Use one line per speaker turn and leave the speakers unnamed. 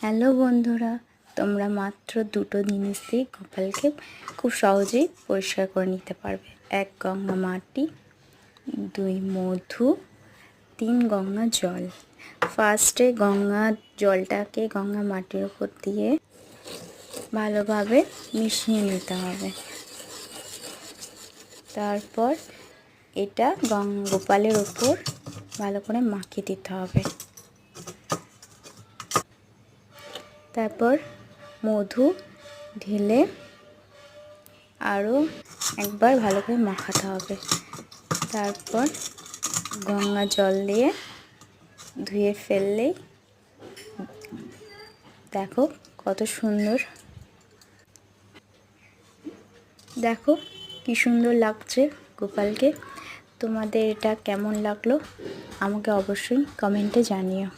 Hello বন্ধুরা, তোমরা মাত্র দুটো জিনিস দিয়ে কপালকে খুব সহজেই পরিষ্কার করে নিতে পারবে। 1 গঙ্গা মাটি, 2 মধু, 3 গঙ্গা জল। ফার্স্টে গঙ্গা জলটাকে গঙ্গা মাটির উপর দিয়ে ভালোভাবে মিশিয়ে নিতে হবে। তারপর এটা গোপালের উপর ভালো করে মাখিয়ে দিতে হবে। তারপর মধু ঢেলে আরও একবার ভালো করে মাখাতে হবে। তারপর গঙ্গা জল দিয়ে ধুয়ে ফেললেই দেখো কত সুন্দর, দেখো কি সুন্দর লাগছে গোপালকে। তোমাদের এটা কেমন লাগলো আমাকে অবশ্যই কমেন্টে জানিও।